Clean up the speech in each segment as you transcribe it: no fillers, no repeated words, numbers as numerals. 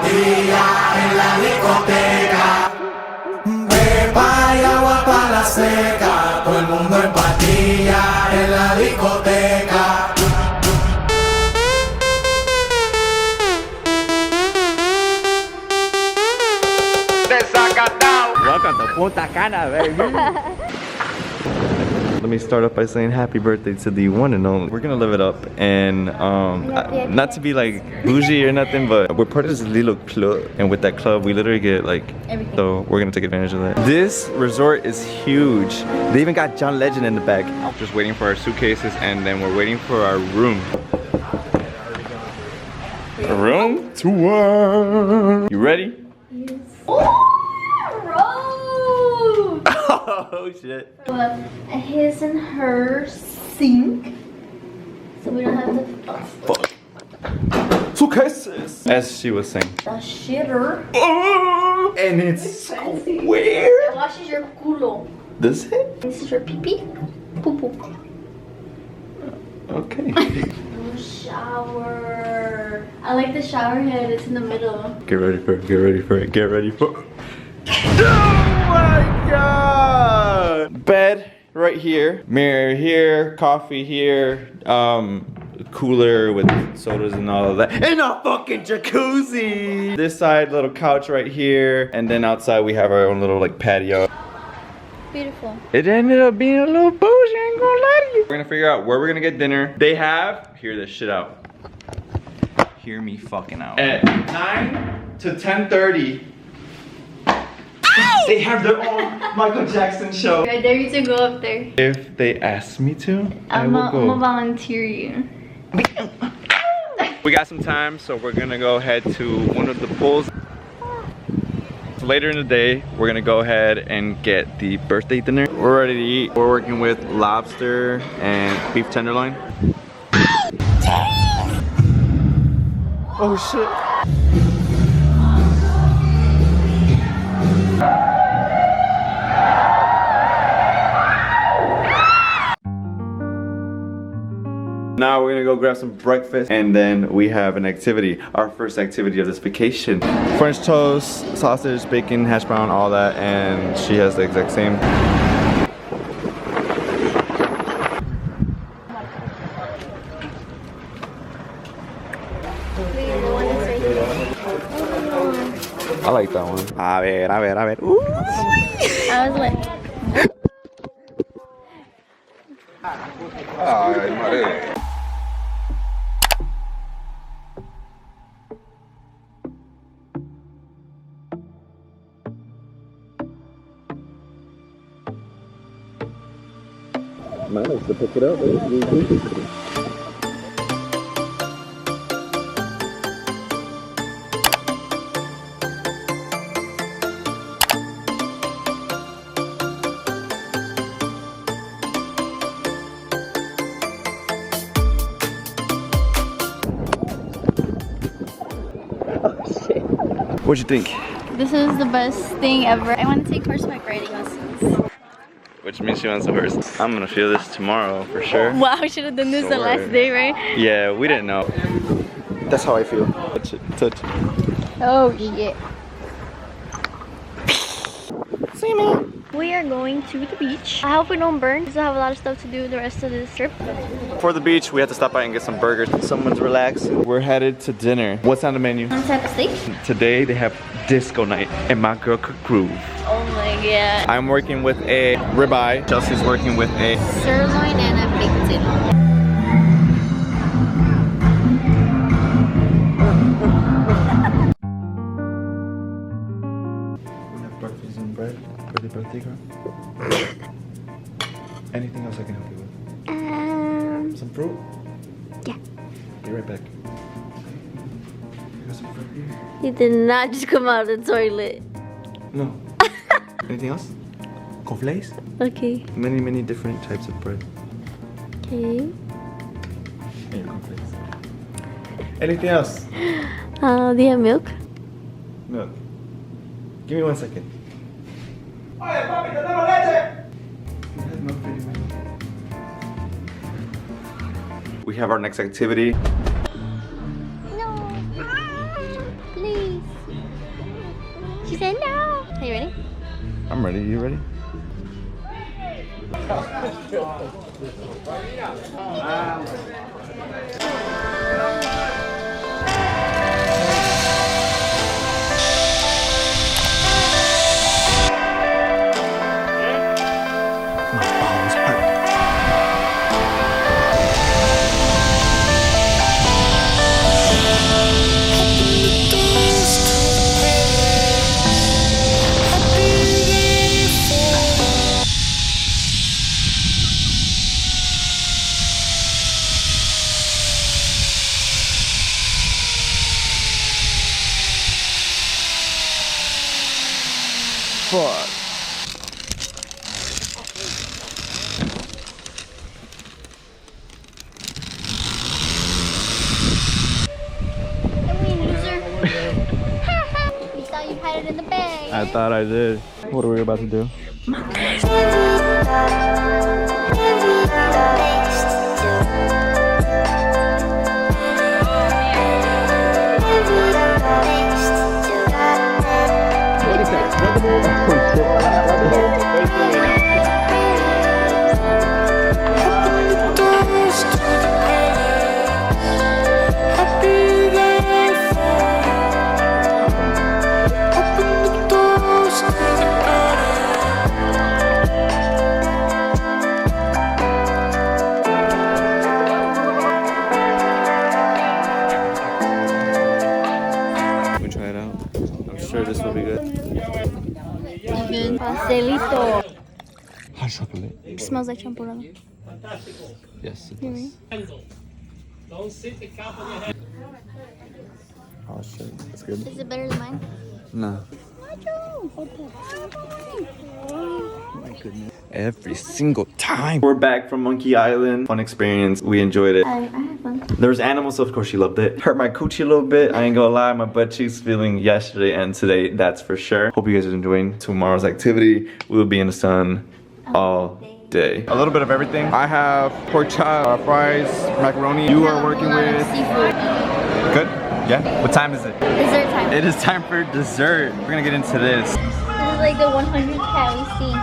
empatía en la discoteca. Pepa y agua para la seca. Todo el mundo empatía en la discoteca. Welcome to Punta Cana, baby. Let me start off by saying happy birthday to the one and only. We're gonna live it up, and not to be like bougie or nothing, but we're part of this little club, and with that club we literally get like everything. So we're gonna take advantage of that. This resort is huge. They even got John Legend in the back. Just waiting for our suitcases, and then we're waiting for our room. A room tour. You ready? Yes. Oh, road! Oh shit. A his and her sink, so we don't have to. Fuck. Suitcases. As she was saying. The shitter. Oh, and it's square. It washes your culo. Does it? This is your pee pee. Poo poo. Okay. No shower. I like the shower head. It's in the middle. Get ready for it. Get ready for it. Get ready for it. Oh my god! Bed right here. Mirror here. Coffee here. Cooler with sodas and all of that. And a fucking jacuzzi! This side, little couch right here. And then outside we have our own little like patio. Beautiful. It ended up being a little bougie, I ain't gonna lie to you. We're gonna figure out where we're gonna get dinner. They have, hear this shit out. Hear me fucking out. At 9 to 10:30, they have their own Michael Jackson show. I dare you to go up there. If they ask me to, I will I'm go. gonna volunteer you. We got some time, so we're gonna go head to one of the pools. Later in the day, we're gonna go ahead and get the birthday dinner. We're ready to eat. We're working with lobster and beef tenderloin. Oh shit. Now we're gonna go grab some breakfast, and then we have an activity, our first activity of this vacation. French toast, sausage, bacon, hash brown, all that, and she has the exact same. I like that one. A ver. Ooh. I was like, Ay, madre. Managed to pick it up. What'd you think? this is the best thing ever. I want to take horseback riding lessons. Which means she wants a horse. I'm gonna feel this tomorrow for sure. Wow, I should have done this the last day, right? Yeah, we didn't know. That's how I feel. Touch it, touch it. Oh shit. See me. We are going to the beach. I hope we don't burn because I have a lot of stuff to do the rest of this trip. For the beach, we had to stop by and get some burgers. Someone's relaxing. We're headed to dinner. What's on the menu? One type of steak. Today they have disco night and my girl could groove. Oh my god. I'm working with a ribeye. Chelsea's working with a Sirloin and a baked potato. breakfast and bread for the birthday girl. Anything else I can help you with? Some fruit? Yeah. Be right back. You got some fruit here? He did not just come out of the toilet. No. Anything else? Cornflakes? Okay. Many different types of bread. Okay. And your cornflakes. Anything else? Do you have milk? No. Give me 1 second. We have our next activity. No. Please. ready. You ready? Fuck. You thought you had it in the bag. I thought I did. What are we about to do? What is we try it out. I'm sure this will be good. Pastelito. Hot chocolate. It smells like champurrado. Yes. It Really? Oh shit, that's good. Is it better than mine? No. Every single time. We're back from Monkey Island. Fun experience. We enjoyed it. I had fun. There was animals, so of course she loved it. Hurt my coochie a little bit. I ain't gonna lie, my butt cheeks feeling yesterday and today, that's for sure. Hope you guys are enjoying tomorrow's activity. We will be in the sun all day. A little bit of everything. I have pork chop, fries, macaroni. You are working with seafood. good? Yeah. What time is it? Dessert time. It is time for dessert. We're gonna get into this. This is like the 100 calorie steam.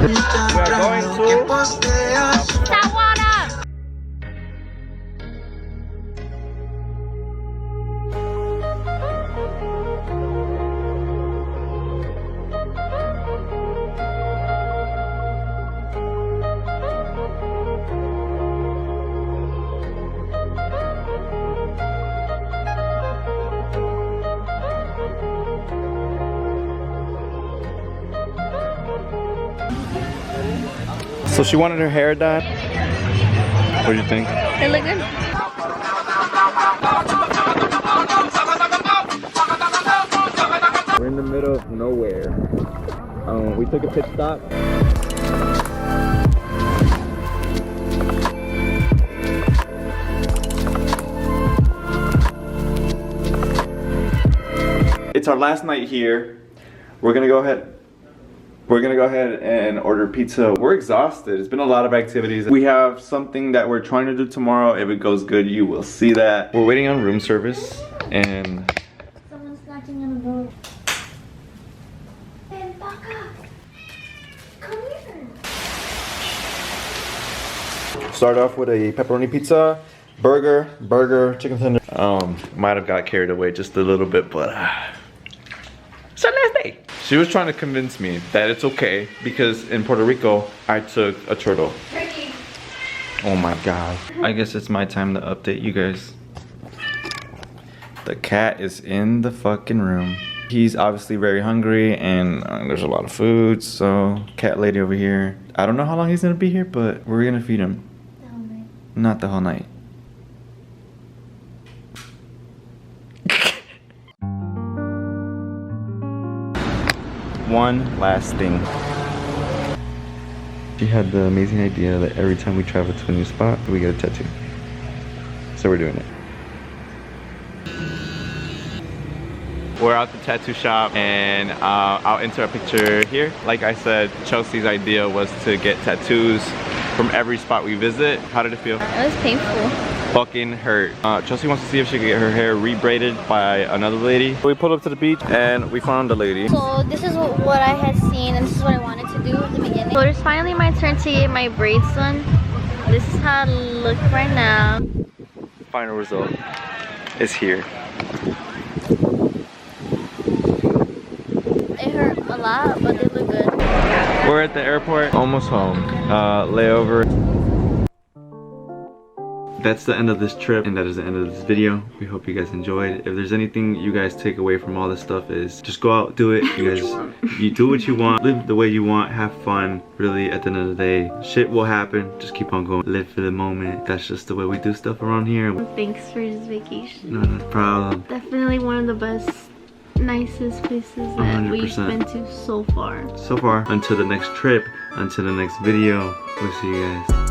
We are going to Tawana! So she wanted her hair done. What do you think? They look good. We're in the middle of nowhere. We took a pit stop. It's our last night here. We're gonna go ahead and order pizza. We're exhausted. It's been a lot of activities. We have something that we're trying to do tomorrow. If it goes good, you will see that. We're waiting on room service and Someone's knocking on the door. Hey, Baka! Come here! start off with a pepperoni pizza, burger, chicken tender. Might have got carried away just a little bit, but it's our last day. She was trying to convince me that it's okay because in Puerto Rico, I took a turtle. Turkey. Oh my God. I guess it's my time to update you guys. The cat is in the fucking room. He's obviously very hungry and there's a lot of food, so cat lady over here. I don't know how long he's gonna be here, but we're gonna feed him. The whole night. Not the whole night. One last thing. She had the amazing idea that every time we travel to a new spot, we get a tattoo. So we're doing it. We're at the tattoo shop and I'll insert a picture here. Like I said, Chelsea's idea was to get tattoos from every spot we visit. How did it feel? It was painful. fucking hurt. Chelsea wants to see if she can get her hair rebraided by another lady. We pulled up to the beach and we found a lady. So this is what I had seen and this is what I wanted to do at the beginning. So it's finally my turn to get my braids done. This is how it looks right now. Final result is here. It hurt a lot, but they look good. We're at the airport, almost home. Layover. That's the end of this trip, and that is the end of this video. We hope you guys enjoyed. If there's anything you guys take away from all this stuff, is just go out, do it. You guys, you do what you want, live the way you want, have fun. Really, at the end of the day, shit will happen. Just keep on going, live for the moment. That's just the way we do stuff around here. Thanks for this vacation. No problem. Definitely one of the best, nicest places that 100%. we've been to so far. So far, until the next trip, until the next video, we'll see you guys.